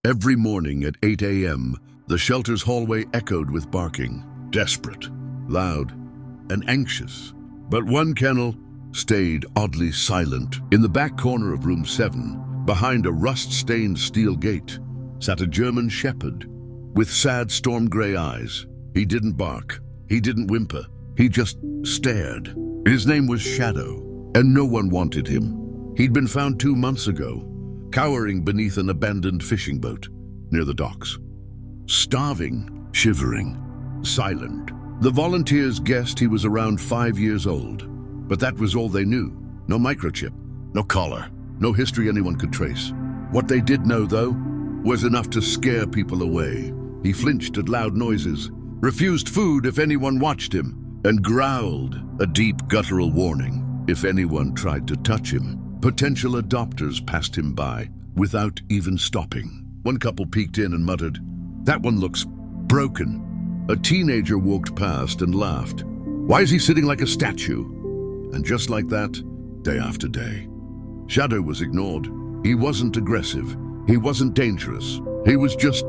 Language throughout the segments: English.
Every morning at 8 a.m., the shelter's hallway echoed with barking, desperate, loud, and anxious. But one kennel stayed oddly silent. In the back corner of room 7, behind a rust-stained steel gate, sat a German shepherd with sad storm-gray eyes. He didn't bark, he didn't whimper, he just stared. His name was Shadow, and no one wanted him. He'd been found 2 months ago, cowering beneath an abandoned fishing boat near the docks. Starving, shivering, silent. The volunteers guessed he was around 5 years old, but that was all they knew. No microchip, no collar, no history anyone could trace. What they did know, though, was enough to scare people away. He flinched at loud noises, refused food if anyone watched him, and growled a deep guttural warning if anyone tried to touch him. Potential adopters passed him by without even stopping. One couple peeked in and muttered, "That one looks broken." A teenager walked past and laughed. "Why is he sitting like a statue?" And just like that, day after day. Shadow was ignored. He wasn't aggressive. He wasn't dangerous. He was just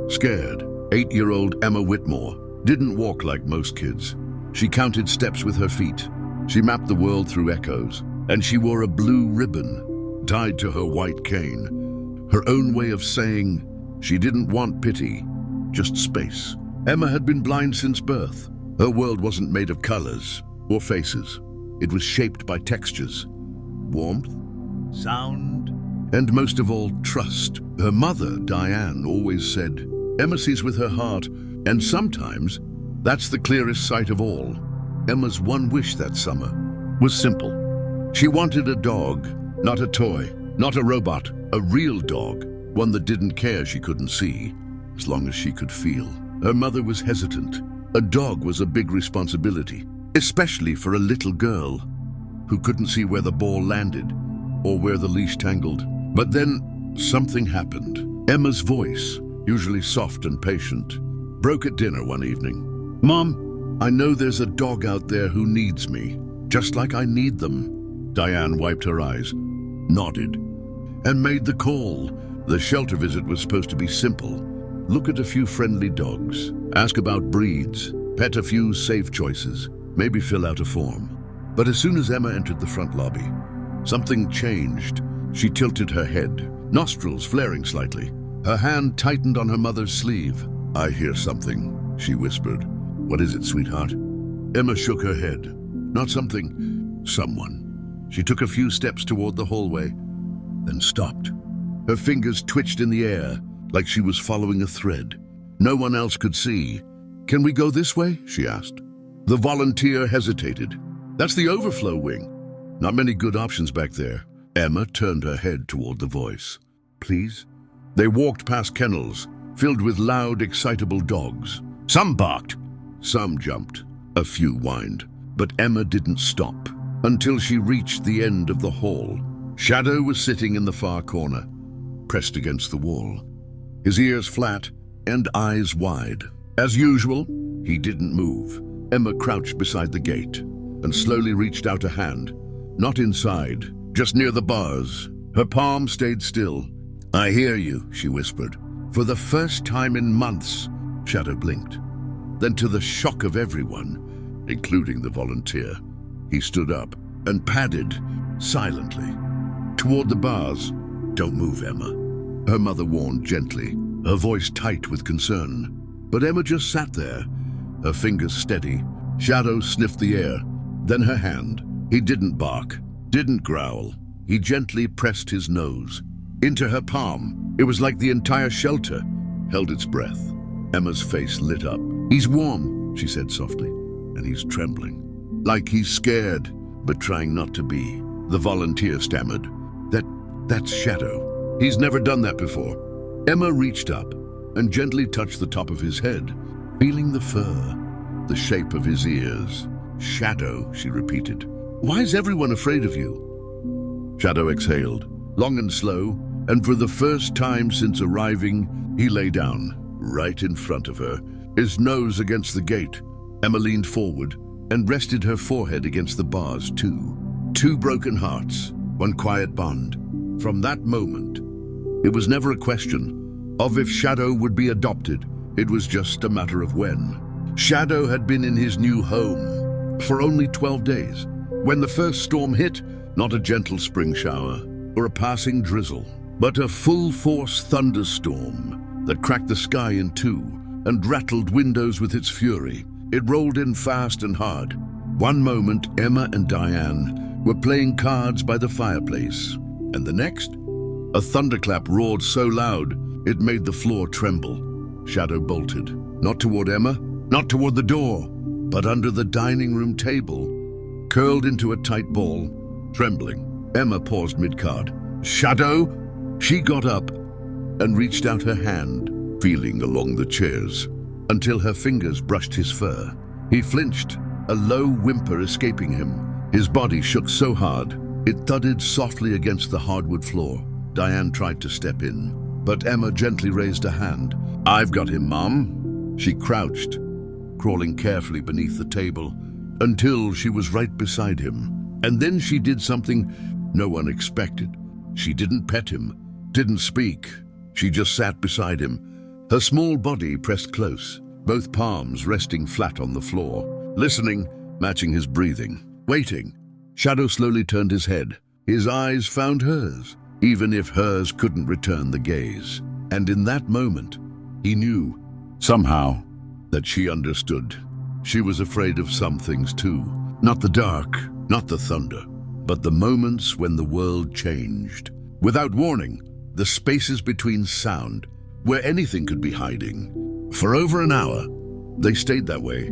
scared. 8-year-old Emma Whitmore didn't walk like most kids. She counted steps with her feet. She mapped the world through echoes, and she wore a blue ribbon tied to her white cane. Her own way of saying she didn't want pity, just space. Emma had been blind since birth. Her world wasn't made of colors or faces. It was shaped by textures, warmth, sound, and most of all, trust. Her mother, Diane, always said, "Emma sees with her heart," and sometimes that's the clearest sight of all. Emma's one wish that summer was simple. She wanted a dog, not a toy, not a robot, a real dog, one that didn't care she couldn't see, as long as she could feel. Her mother was hesitant. A dog was a big responsibility, especially for a little girl who couldn't see where the ball landed or where the leash tangled. But then something happened. Emma's voice, usually soft and patient, broke at dinner one evening. "Mom, I know there's a dog out there who needs me, just like I need them." Diane wiped her eyes, nodded, and made the call. The shelter visit was supposed to be simple. Look at a few friendly dogs, ask about breeds, pet a few safe choices, maybe fill out a form. But as soon as Emma entered the front lobby, something changed. She tilted her head, nostrils flaring slightly. Her hand tightened on her mother's sleeve. "I hear something," she whispered. "What is it, sweetheart?" Emma shook her head. "Not something, someone." She took a few steps toward the hallway, then stopped. Her fingers twitched in the air, like she was following a thread. No one else could see. "Can we go this way?" she asked. The volunteer hesitated. "That's the overflow wing. Not many good options back there." Emma turned her head toward the voice. "Please?" They walked past kennels, filled with loud, excitable dogs. Some barked, some jumped, a few whined. But Emma didn't stop until she reached the end of the hall. Shadow was sitting in the far corner, pressed against the wall, his ears flat and eyes wide. As usual, he didn't move. Emma crouched beside the gate and slowly reached out a hand, not inside, just near the bars. Her palm stayed still. "I hear you," she whispered. For the first time in months, Shadow blinked. Then, to the shock of everyone, including the volunteer, he stood up and padded silently toward the bars. "Don't move, Emma," her mother warned gently, her voice tight with concern. But Emma just sat there, her fingers steady. Shadow sniffed the air, then her hand. He didn't bark, didn't growl. He gently pressed his nose into her palm. It was like the entire shelter held its breath. Emma's face lit up. "He's warm," she said softly, "and he's trembling. Like he's scared, but trying not to be." The volunteer stammered, That's Shadow. He's never done that before." Emma reached up and gently touched the top of his head, feeling the fur, the shape of his ears. "Shadow," she repeated. "Why is everyone afraid of you?" Shadow exhaled, long and slow, and for the first time since arriving, he lay down, right in front of her, his nose against the gate. Emma leaned forward and rested her forehead against the bars, too. Two broken hearts, one quiet bond. From that moment, it was never a question, of if Shadow would be adopted. It was just a matter of when. Shadow had been in his new home for only 12 days. When the first storm hit, not a gentle spring shower or a passing drizzle, but a full-force thunderstorm that cracked the sky in two and rattled windows with its fury. It rolled in fast and hard. One moment, Emma and Diane were playing cards by the fireplace, and the next, a thunderclap roared so loud it made the floor tremble. Shadow bolted, not toward Emma, not toward the door, but under the dining room table, curled into a tight ball, trembling. Emma paused mid-card. "Shadow?" She got up and reached out her hand, feeling along the chairs, until her fingers brushed his fur. He flinched, a low whimper escaping him. His body shook so hard, it thudded softly against the hardwood floor. Diane tried to step in, but Emma gently raised a hand. "I've got him, Mom." She crouched, crawling carefully beneath the table, until she was right beside him. And then she did something no one expected. She didn't pet him, didn't speak. She just sat beside him, her small body pressed close, both palms resting flat on the floor, listening, matching his breathing, waiting. Shadow slowly turned his head. His eyes found hers, even if hers couldn't return the gaze. And in that moment, he knew, somehow, that she understood. She was afraid of some things too. Not the dark, not the thunder, but the moments when the world changed. Without warning, the spaces between sound, where anything could be hiding. For over an hour, they stayed that way.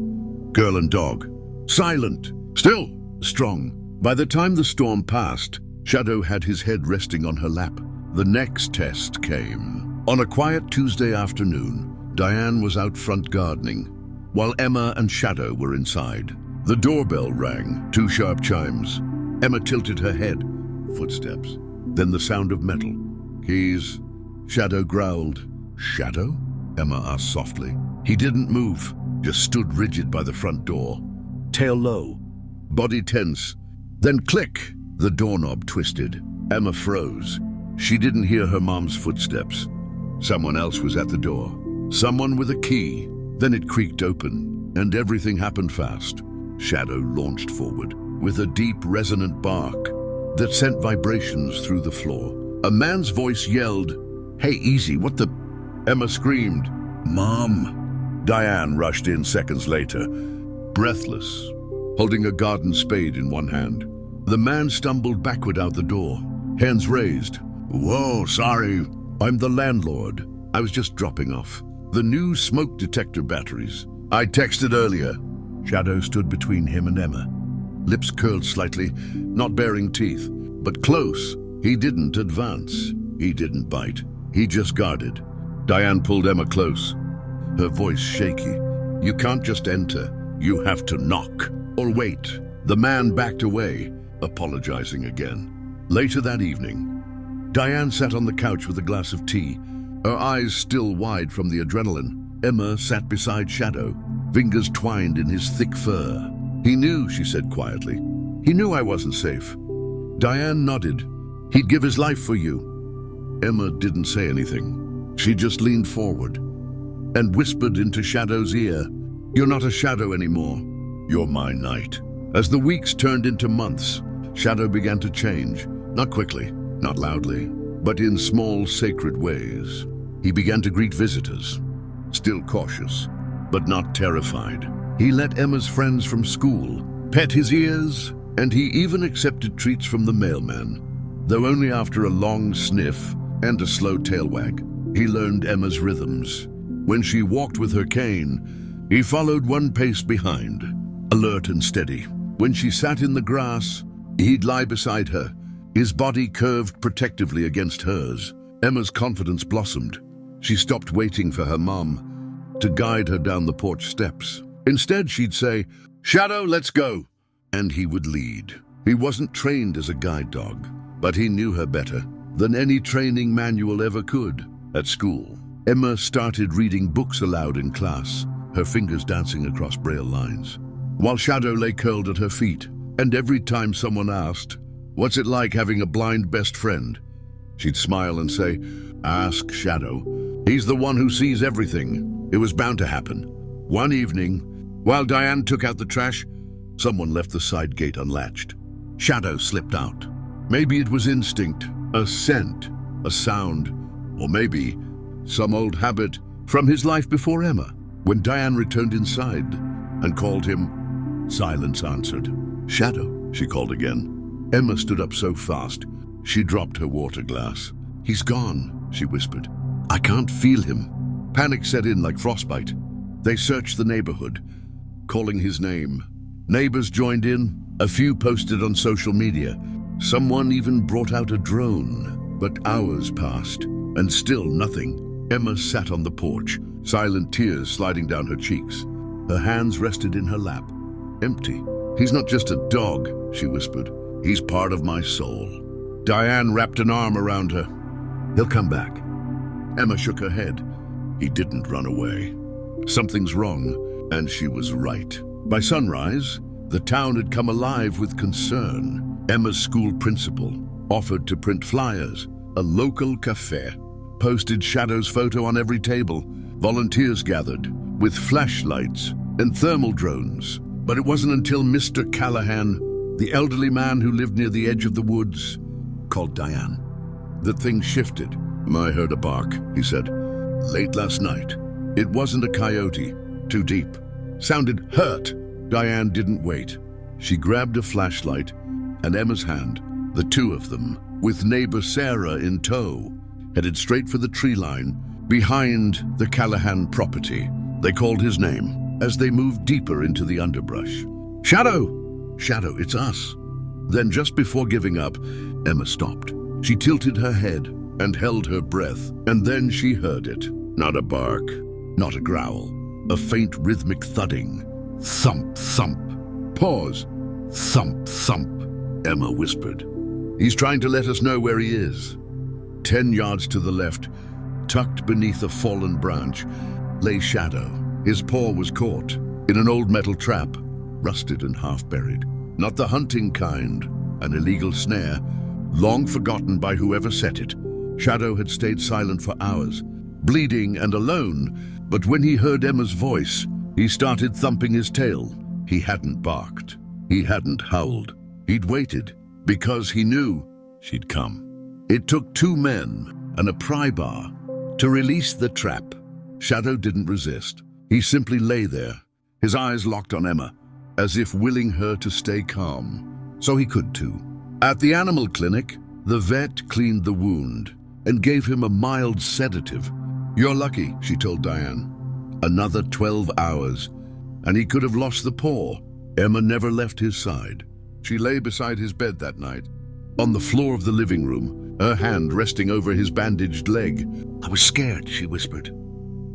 Girl and dog, silent, still, strong. By the time the storm passed, Shadow had his head resting on her lap. The next test came. On a quiet Tuesday afternoon, Diane was out front gardening, while Emma and Shadow were inside. The doorbell rang, 2 sharp chimes. Emma tilted her head. Footsteps. Then the sound of metal. Keys. Shadow growled. "Shadow?" Emma asked softly. He didn't move, just stood rigid by the front door. Tail low, body tense. Then click! The doorknob twisted. Emma froze. She didn't hear her mom's footsteps. Someone else was at the door. Someone with a key. Then it creaked open, and everything happened fast. Shadow launched forward, with a deep, resonant bark that sent vibrations through the floor. A man's voice yelled, "Hey, easy, what the—" Emma screamed, "Mom!" Diane rushed in seconds later, breathless, holding a garden spade in one hand. The man stumbled backward out the door, hands raised. "Whoa, sorry. I'm the landlord. I was just dropping off the new smoke detector batteries. I texted earlier." Shadow stood between him and Emma, lips curled slightly, not baring teeth, but close. He didn't advance. He didn't bite. He just guarded. Diane pulled Emma close, her voice shaky. "You can't just enter. You have to knock or wait." The man backed away, apologizing again. Later that evening, Diane sat on the couch with a glass of tea, her eyes still wide from the adrenaline. Emma sat beside Shadow, fingers twined in his thick fur. "He knew," she said quietly. "He knew I wasn't safe." Diane nodded. "He'd give his life for you." Emma didn't say anything. She just leaned forward and whispered into Shadow's ear, "You're not a shadow anymore. You're my night." As the weeks turned into months, Shadow began to change. Not quickly, not loudly, but in small, sacred ways. He began to greet visitors, still cautious, but not terrified. He let Emma's friends from school pet his ears, and he even accepted treats from the mailman, though only after a long sniff and a slow tail wag. He learned Emma's rhythms. When she walked with her cane, he followed one pace behind, alert and steady. When she sat in the grass, he'd lie beside her, his body curved protectively against hers. Emma's confidence blossomed. She stopped waiting for her mom to guide her down the porch steps. Instead, she'd say, "Shadow, let's go." And he would lead. He wasn't trained as a guide dog, but he knew her better than any training manual ever could. At school, Emma started reading books aloud in class, her fingers dancing across braille lines, while Shadow lay curled at her feet. And every time someone asked, "What's it like having a blind best friend?" she'd smile and say, "Ask Shadow." He's the one who sees everything. It was bound to happen. One evening, while Diane took out the trash, someone left the side gate unlatched. Shadow slipped out. Maybe it was instinct, a scent, a sound, or maybe some old habit from his life before Emma. When Diane returned inside and called him, silence answered. Shadow, she called again. Emma stood up so fast, she dropped her water glass. He's gone, she whispered. I can't feel him. Panic set in like frostbite. They searched the neighborhood, calling his name. Neighbors joined in. A few posted on social media. Someone even brought out a drone. But hours passed, and still nothing. Emma sat on the porch, silent tears sliding down her cheeks. Her hands rested in her lap. Empty. He's not just a dog, she whispered. He's part of my soul. Diane wrapped an arm around her. He'll come back. Emma shook her head. He didn't run away. Something's wrong, and she was right. By sunrise, the town had come alive with concern. Emma's school principal offered to print flyers. A local cafe posted Shadow's photo on every table. Volunteers gathered with flashlights and thermal drones. But it wasn't until Mr. Callahan, the elderly man who lived near the edge of the woods, called Diane, that things shifted. I heard a bark, he said, late last night. It wasn't a coyote, too deep. Sounded hurt. Diane didn't wait. She grabbed a flashlight and Emma's hand, the two of them, with neighbor Sarah in tow, headed straight for the tree line behind the Callahan property. They called his name as they moved deeper into the underbrush. Shadow! Shadow, it's us. Then just before giving up, Emma stopped. She tilted her head and held her breath, and then she heard it. Not a bark, not a growl, a faint rhythmic thudding. Thump, thump. Pause. Thump, thump. Emma whispered. He's trying to let us know where he is. 10 yards to the left, tucked beneath a fallen branch, lay Shadow. His paw was caught in an old metal trap, rusted and half-buried. Not the hunting kind, an illegal snare, long forgotten by whoever set it. Shadow had stayed silent for hours, bleeding and alone, but when he heard Emma's voice, he started thumping his tail. He hadn't barked. He hadn't howled. He'd waited because he knew she'd come. It took 2 men and a pry bar to release the trap. Shadow didn't resist. He simply lay there, his eyes locked on Emma, as if willing her to stay calm. So he could too. At the animal clinic, the vet cleaned the wound and gave him a mild sedative. You're lucky, she told Diane. Another 12 hours, and he could have lost the paw. Emma never left his side. She lay beside his bed that night, on the floor of the living room, her hand resting over his bandaged leg. I was scared, she whispered,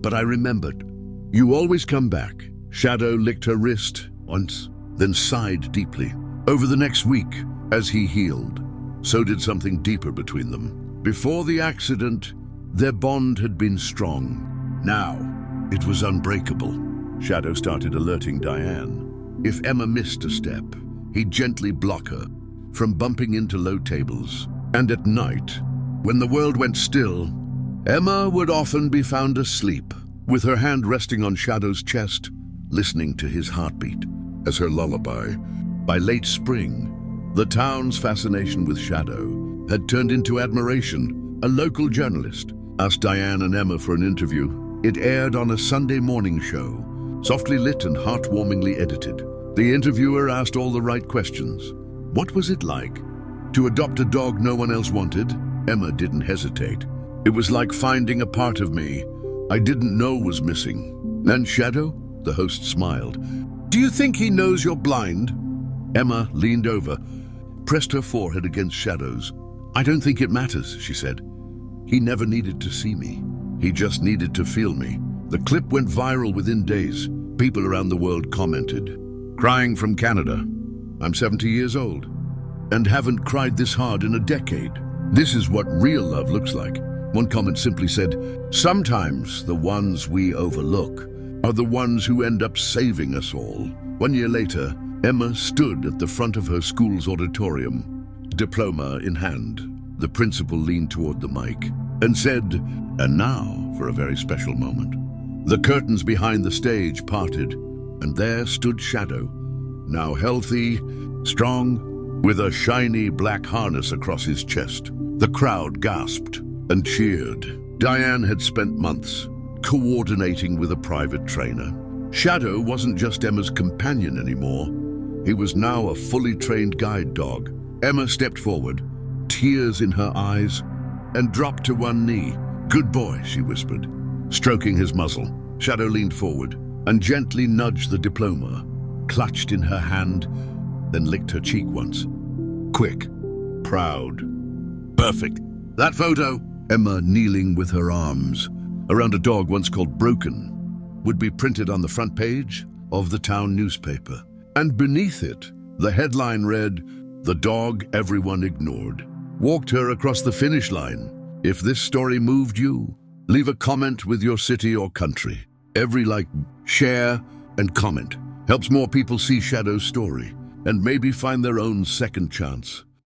but I remembered. You always come back. Shadow licked her wrist once, then sighed deeply. Over the next week, as he healed, so did something deeper between them. Before the accident, their bond had been strong. Now, it was unbreakable. Shadow started alerting Diane. If Emma missed a step, he'd gently block her from bumping into low tables. And at night, when the world went still, Emma would often be found asleep, with her hand resting on Shadow's chest, listening to his heartbeat as her lullaby. By late spring, the town's fascination with Shadow had turned into admiration. A local journalist asked Diane and Emma for an interview. It aired on a Sunday morning show, softly lit and heartwarmingly edited. The interviewer asked all the right questions. What was it like to adopt a dog no one else wanted? Emma didn't hesitate. It was like finding a part of me I didn't know was missing. And Shadow? The host smiled. Do you think he knows you're blind? Emma leaned over, pressed her forehead against Shadow's. I don't think it matters, she said. He never needed to see me. He just needed to feel me. The clip went viral within days. People around the world commented. Crying from Canada. I'm 70 years old and haven't cried this hard in a decade. This is what real love looks like. One comment simply said, sometimes the ones we overlook are the ones who end up saving us all. 1 year later, Emma stood at the front of her school's auditorium, diploma in hand. The principal leaned toward the mic and said, and now, for a very special moment. The curtains behind the stage parted, and there stood Shadow, now healthy, strong, with a shiny black harness across his chest. The crowd gasped and cheered. Diane had spent months coordinating with a private trainer. Shadow wasn't just Emma's companion anymore. He was now a fully trained guide dog. Emma stepped forward, tears in her eyes, and dropped to one knee. "Good boy," she whispered, stroking his muzzle. Shadow leaned forward and gently nudged the diploma, clutched in her hand, then licked her cheek once. Quick, proud, perfect. That photo, Emma kneeling with her arms around a dog once called Broken, would be printed on the front page of the town newspaper. And beneath it, the headline read, "The dog everyone ignored walked her across the finish line." If this story moved you, leave a comment with your city or country. Every like, share, and comment helps more people see Shadow's story and maybe find their own second chance.